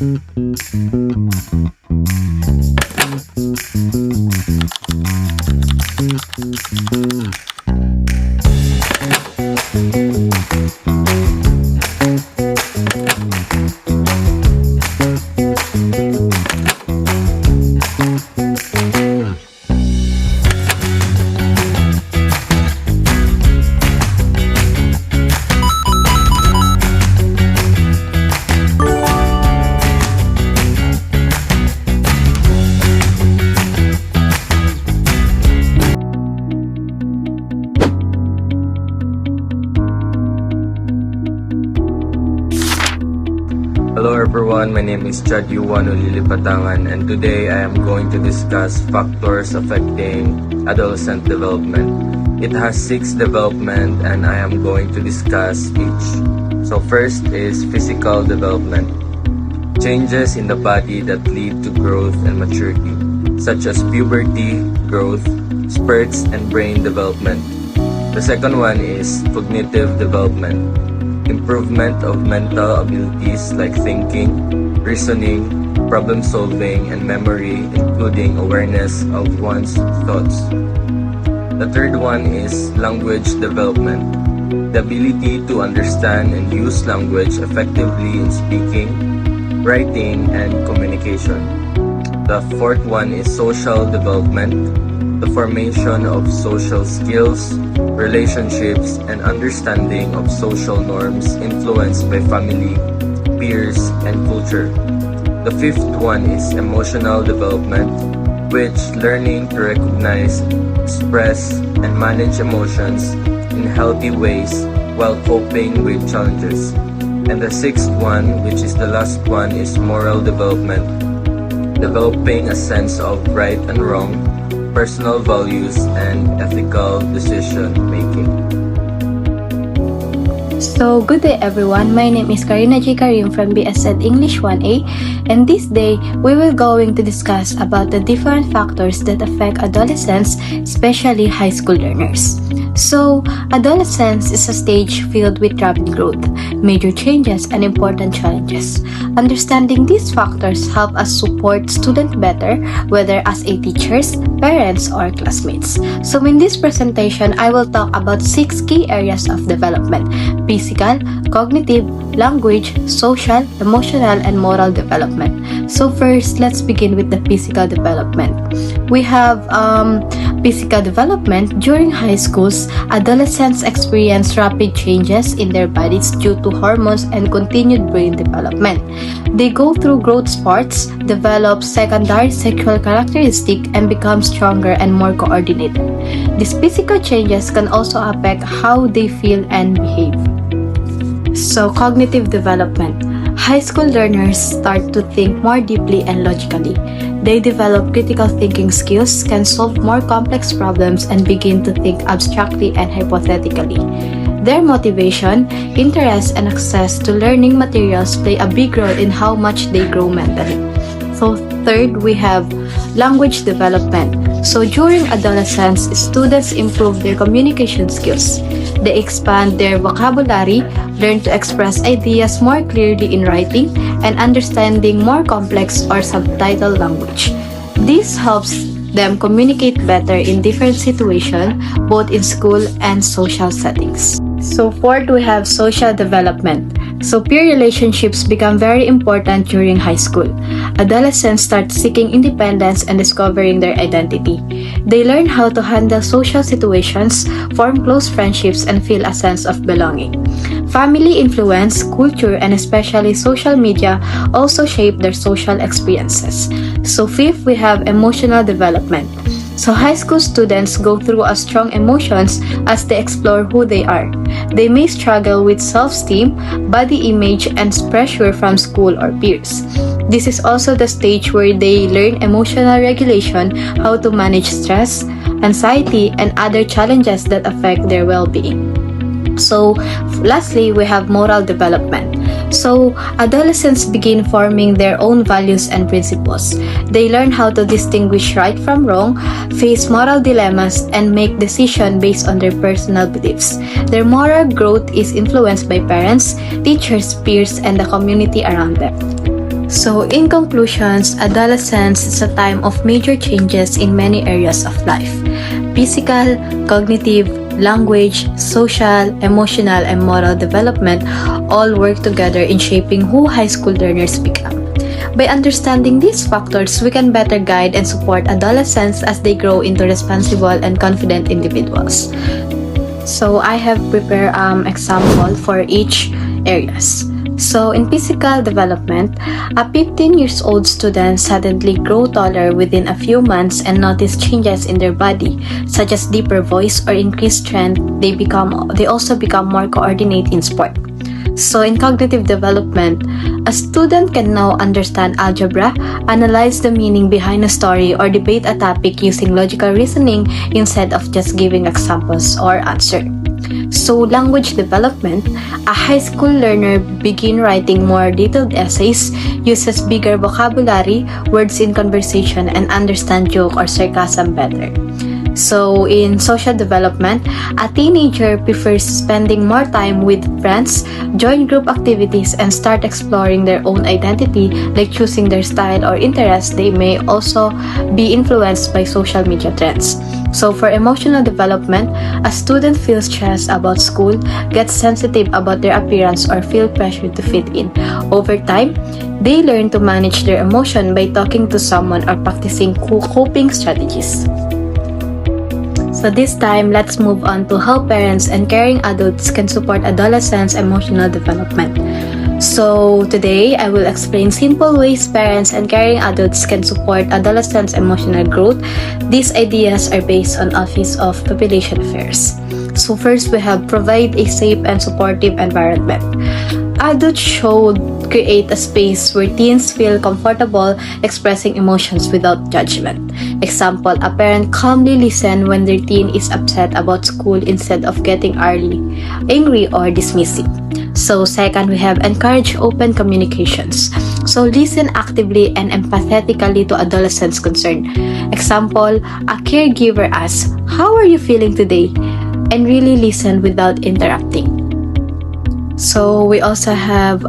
Hello everyone, my name is Chad Yuan Ulilipatangan, and today I am going to discuss factors affecting adolescent development. It has 6 development and I am going to discuss each. So first is physical development. Changes in the body that lead to growth and maturity, such as puberty, growth, spurts, and brain development. The second one is cognitive development. Improvement of mental abilities like thinking, reasoning, problem solving, and memory, including awareness of one's thoughts. The third one is language development. The ability to understand and use language effectively in speaking, writing, and communication. The fourth one is social development. The formation of social skills, relationships, and understanding of social norms influenced by family, peers, and culture. The fifth one is emotional development, which learning to recognize, express, and manage emotions in healthy ways while coping with challenges. And the sixth one, which is the last one, is moral development, developing a sense of right and wrong, personal values, and ethical decision making. So, good day everyone. My name is Karina J. Karim from BSed English 1A, and this day we will going to discuss about the different factors that affect adolescents, especially high school learners. So, adolescence is a stage filled with rapid growth, major changes, and important challenges. Understanding these factors help us support students better, whether as a teachers, parents, or classmates. So, in this presentation, I will talk about 6 key areas of development: physical, cognitive, language, social, emotional, and moral development. So first, let's begin with the physical development. We have physical development. During high schools, adolescents experience rapid changes in their bodies due to hormones and continued brain development. They go through growth spurts, develop secondary sexual characteristics, and become stronger and more coordinated. These physical changes can also affect how they feel and behave. So, cognitive development. High school learners start to think more deeply and logically. They develop critical thinking skills, can solve more complex problems, and begin to think abstractly and hypothetically. Their motivation, interest, and access to learning materials play a big role in how much they grow mentally. So third, we have language development. So during adolescence, students improve their communication skills. They expand their vocabulary, learn to express ideas more clearly in writing, and understanding more complex or subtitle language. This helps them communicate better in different situations, both in school and social settings. So fourth, we have social development. So peer relationships become very important during high school. Adolescents start seeking independence and discovering their identity. They learn how to handle social situations, form close friendships, and feel a sense of belonging. Family influence, culture, and especially social media also shape their social experiences. So fifth, we have emotional development. So high school students go through a strong emotions as they explore who they are. They may struggle with self-esteem, body image, and pressure from school or peers. This is also the stage where they learn emotional regulation, how to manage stress, anxiety, and other challenges that affect their well-being. So, lastly, we have moral development. So, adolescents begin forming their own values and principles. They learn how to distinguish right from wrong, face moral dilemmas, and make decisions based on their personal beliefs. Their moral growth is influenced by parents, teachers, peers, and the community around them. So, in conclusions, adolescence is a time of major changes in many areas of life: physical, cognitive, language, social, emotional, and moral development all work together in shaping who high school learners become. By understanding these factors, we can better guide and support adolescents as they grow into responsible and confident individuals. So I have prepared example for each areas. So in physical development, a 15 years old student suddenly grow taller within a few months and notice changes in their body, such as deeper voice or increased strength. They also become more coordinated in sport. So in cognitive development, a student can now understand algebra, analyze the meaning behind a story, or debate a topic using logical reasoning instead of just giving examples or answer. So language development, a high school learner begin writing more detailed essays, uses bigger vocabulary, words in conversation, and understand joke or sarcasm better. So in social development, a teenager prefers spending more time with friends, join group activities, and start exploring their own identity, like choosing their style or interests. They may also be influenced by social media trends. So for emotional development, a student feels stressed about school, gets sensitive about their appearance, or feel pressure to fit in. Over time, they learn to manage their emotion by talking to someone or practicing coping strategies. So this time, let's move on to how parents and caring adults can support adolescents' emotional development. So today, I will explain simple ways parents and caring adults can support adolescents' emotional growth. These ideas are based on Office of Population Affairs. So first, we have provide a safe and supportive environment. Adults should create a space where teens feel comfortable expressing emotions without judgment. Example, a parent calmly listens when their teen is upset about school instead of getting angry or dismissive. So second, we have encourage open communications. So listen actively and empathetically to adolescents' concern. Example, a caregiver asks, "How are you feeling today?" and really listen without interrupting. So we also have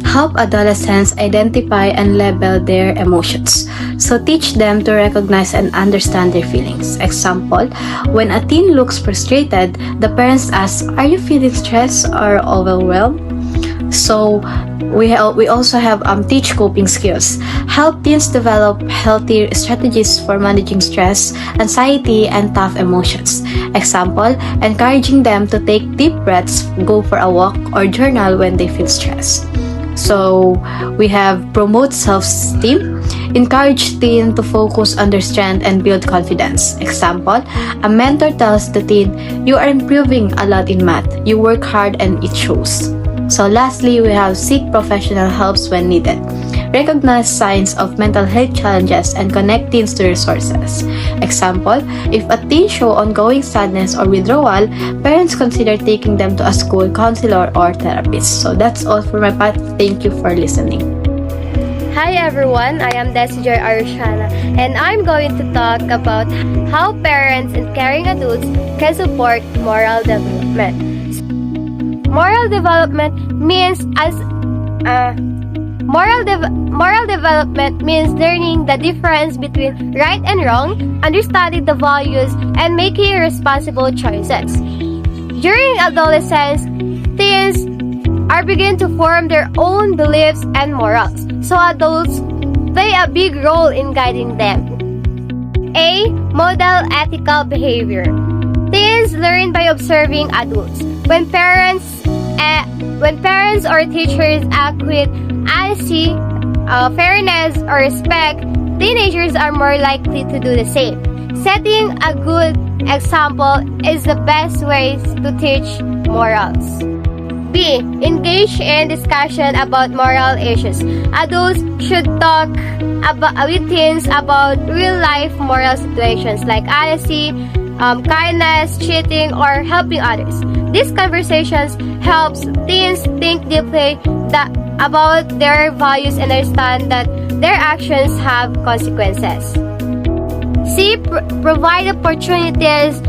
help adolescents identify and label their emotions. So teach them to recognize and understand their feelings. Example, when a teen looks frustrated, the parents ask, "Are you feeling stressed or overwhelmed?" So we also have teach coping skills. Help teens develop healthy strategies for managing stress, anxiety, and tough emotions. Example, encouraging them to take deep breaths, go for a walk, or journal when they feel stressed. So we have promote self-esteem. Encourage teen to focus on their strength and build confidence. Example, a mentor tells the teen, "You are improving a lot in math. You work hard and it shows." So lastly, we have seek professional helps when needed. Recognize signs of mental health challenges and connect teens to resources. Example, if a teen show ongoing sadness or withdrawal, parents consider taking them to a school counselor or therapist. So that's all for my part. Thank you for listening. Hi everyone, I am Desijoy Arushana and I'm going to talk about how parents and caring adults can support moral development. Moral development means moral development means learning the difference between right and wrong, understanding the values, and making responsible choices. During adolescence, teens are beginning to form their own beliefs and morals, so adults play a big role in guiding them. A. Model ethical behavior. Teens learn by observing adults. When parents or teachers act with honesty, fairness, or respect, teenagers are more likely to do the same. Setting a good example is the best way to teach morals. B. Engage in discussion about moral issues. Adults should talk with teens about real-life moral situations like honesty, kindness, cheating, or helping others. These conversations helps teens think deeply about their values and understand that their actions have consequences. C. Provide opportunities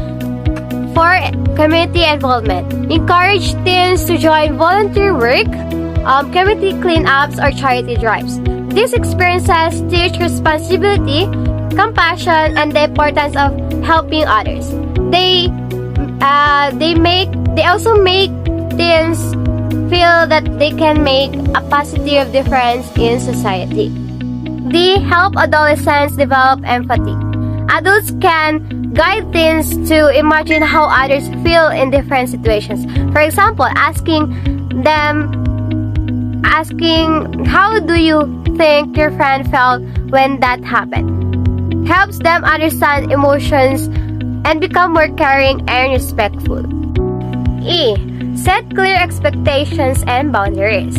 for community involvement. Encourage teens to join volunteer work, community cleanups, or charity drives. These experiences teach responsibility, compassion, and the importance of helping others. They also make teens feel that they can make a positive difference in society. They help adolescents develop empathy. Adults can guide teens to imagine how others feel in different situations. For example, asking how do you think your friend felt when that happened helps them understand emotions and become more caring and respectful. E. Set clear expectations and boundaries.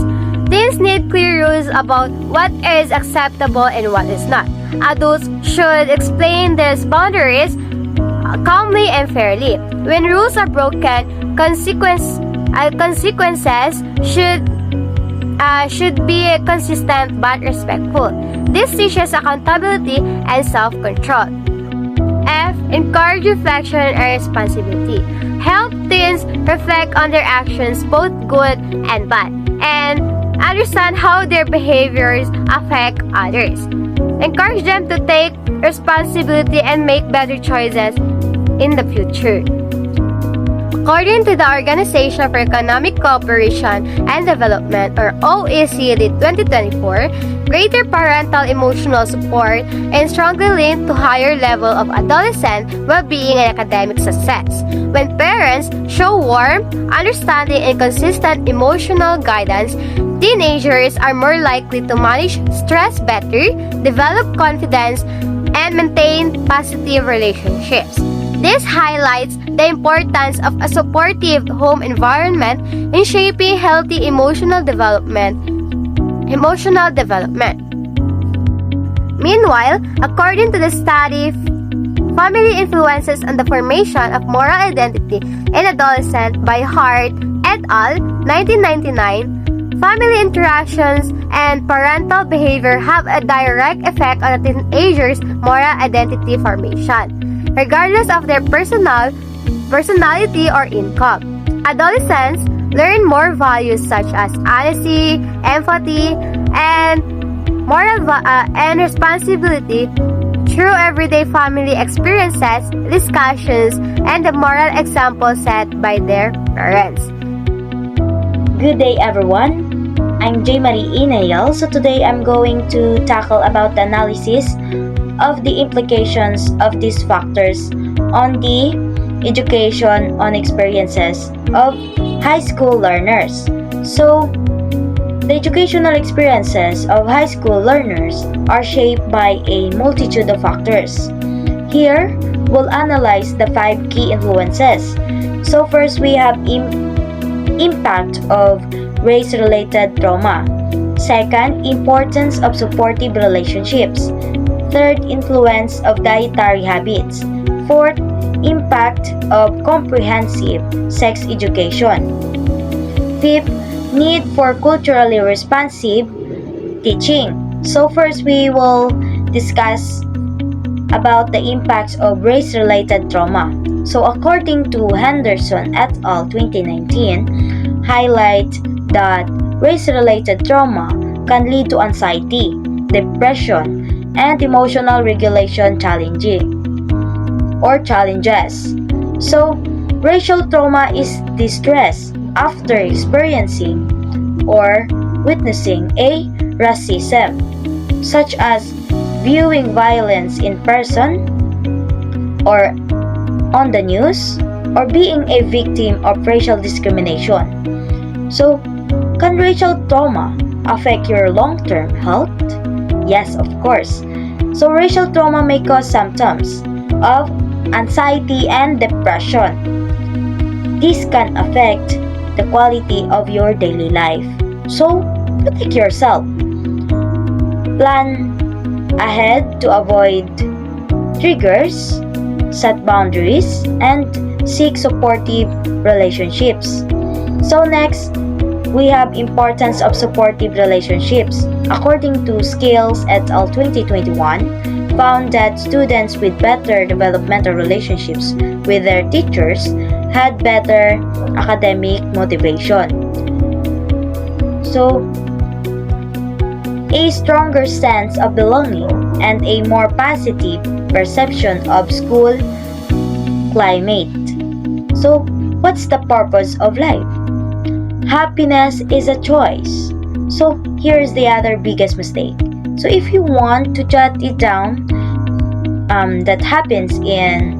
Teens need clear rules about what is acceptable and what is not. Adults should explain these boundaries calmly and fairly. When rules are broken, consequences should be consistent but respectful. This teaches accountability and self-control. F. Encourage reflection and responsibility. Help teens reflect on their actions, both good and bad, and understand how their behaviors affect others. Encourage them to take responsibility and make better choices in the future. According to the Organization for Economic Cooperation and Development, or OECD 2024, greater parental emotional support is strongly linked to higher level of adolescent well-being and academic success. When parents show warmth, understanding, and consistent emotional guidance, teenagers are more likely to manage stress better, develop confidence, and maintain positive relationships. This highlights the importance of a supportive home environment in shaping healthy emotional development. Meanwhile, according to the study, Family Influences on the Formation of Moral Identity in Adolescent by Hart et al. 1999, family interactions and parental behavior have a direct effect on a teenager's moral identity formation, regardless of their personality or income. Adolescents learn more values such as honesty, empathy, and responsibility through everyday family experiences, discussions, and the moral example set by their parents. Good day everyone, I'm J. Marie Inayal. So today I'm going to tackle about the analysis of the implications of these factors on the education on experiences of high school learners. So the educational experiences of high school learners are shaped by a multitude of factors. Here, we'll analyze the 5 key influences. So first we have impact of race-related trauma. Second, importance of supportive relationships. Third, influence of dietary habits. Fourth, impact of comprehensive sex education. Fifth, need for culturally responsive teaching. So first we will discuss about the impacts of race-related trauma. So according to Henderson et al. 2019, highlight that race-related trauma can lead to anxiety, depression, and emotional regulation challenges. So, racial trauma is distress after experiencing or witnessing a racism, such as viewing violence in person or on the news, or being a victim of racial discrimination. So, can racial trauma affect your long-term health? Yes, of course. So, racial trauma may cause symptoms of anxiety and depression. This can affect the quality of your daily life. So, protect yourself. Plan ahead to avoid triggers, set boundaries, and seek supportive relationships. So next, we have importance of supportive relationships. According to Skills et al. 2021, found that students with better developmental relationships with their teachers had better academic motivation. So, a stronger sense of belonging, and a more positive perception of school climate. So, what's the purpose of life? Happiness is a choice. So, here's the other biggest mistake. So, if you want to jot it down, that happens in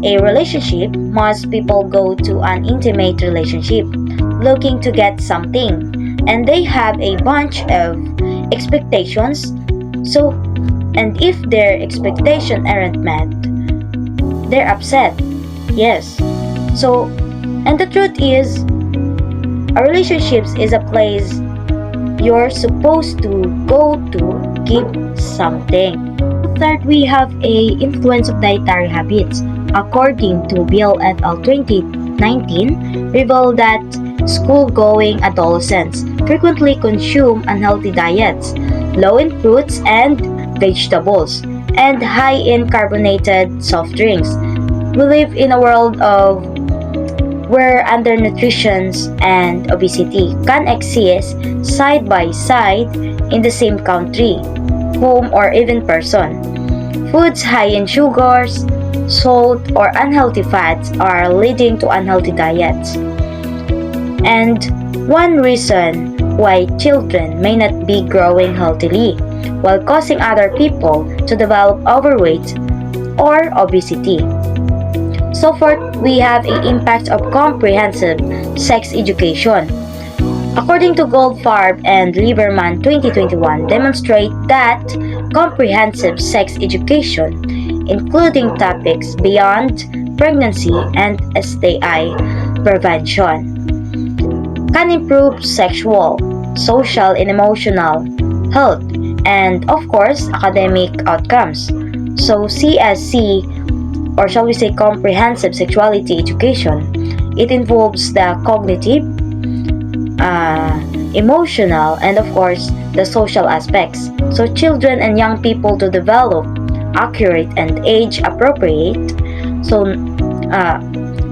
a relationship, most people go to an intimate relationship looking to get something, and they have a bunch of expectations. So, and if their expectations aren't met, they're upset. Yes. So, and the truth is, a relationship is a place you're supposed to go to give something. Third, we have a influence of dietary habits. According to Bill et al. 2019, revealed that school-going adolescents frequently consume unhealthy diets, low in fruits and vegetables, and high in carbonated soft drinks. We live in a world of where undernutrition and obesity can exist side by side in the same country, home, or even person. Foods high in sugars, salt, or unhealthy fats are leading to unhealthy diets. And one reason why children may not be growing healthily, while causing other people to develop overweight or obesity. So fourth, we have an impact of comprehensive sex education. According to Goldfarb and Lieberman 2021, demonstrate that comprehensive sex education, including topics beyond pregnancy and STI prevention, can improve sexual, social, and emotional health, and of course, academic outcomes. So CSC, or shall we say comprehensive sexuality education, it involves the cognitive, emotional, and of course the social aspects. So children and young people to develop accurate and age appropriate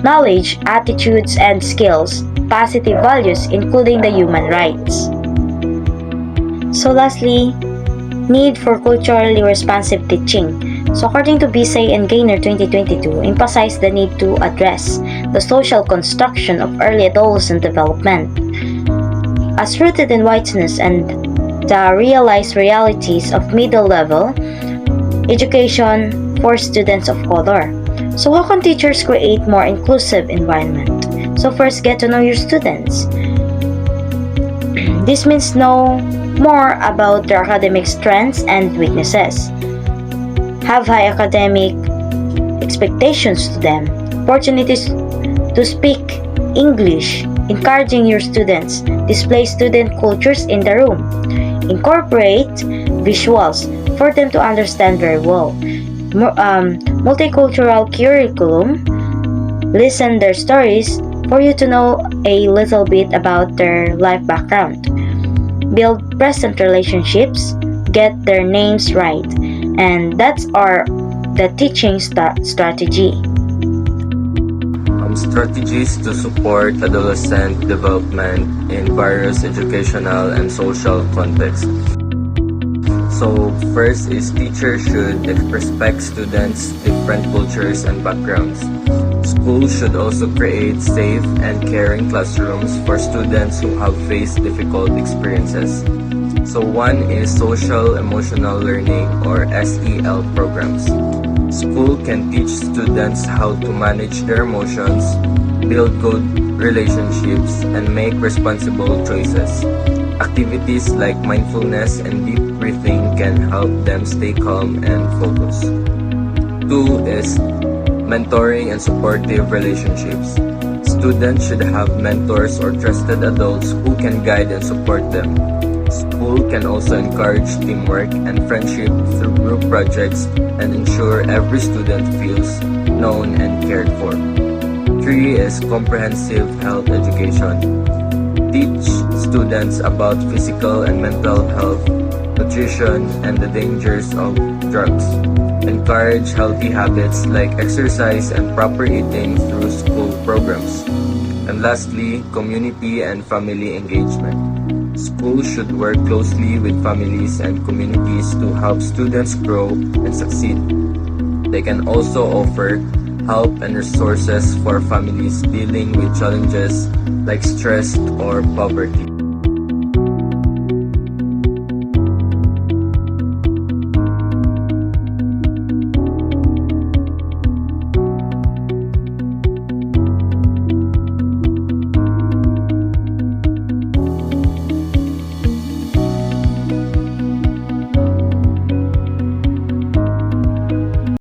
knowledge, attitudes, and skills, positive values, including the human rights. So lastly, need for culturally responsive teaching. So according to Bisay and Gaynor 2022, emphasize the need to address the social construction of early adolescent development as rooted in whiteness and the realized realities of middle level education for students of color. So how can teachers create more inclusive environment? So first, get to know your students. This means know more about their academic strengths and weaknesses. Have high academic expectations to them. Opportunities to speak English. Encouraging your students. Display student cultures in the room. Incorporate visuals for them to understand very well. Multicultural curriculum. Listen their stories for you to know a little bit about their life background. Build present relationships. Get their names right. And that's the teaching strategy. Strategies to support adolescent development in various educational and social contexts. So first is teachers should respect students' different cultures and backgrounds. Schools should also create safe and caring classrooms for students who have faced difficult experiences. So one is social emotional learning or SEL programs. School can teach students how to manage their emotions, build good relationships, and make responsible choices. Activities like mindfulness and deep breathing can help them stay calm and focused. Two is mentoring and supportive relationships. Students should have mentors or trusted adults who can guide and support them. School can also encourage teamwork and friendship through group projects and ensure every student feels known and cared for. 3 is comprehensive health education. Teach students about physical and mental health, nutrition, and the dangers of drugs. Encourage healthy habits like exercise and proper eating through school programs. And lastly, community and family engagement. Schools should work closely with families and communities to help students grow and succeed. They can also offer help and resources for families dealing with challenges like stress or poverty.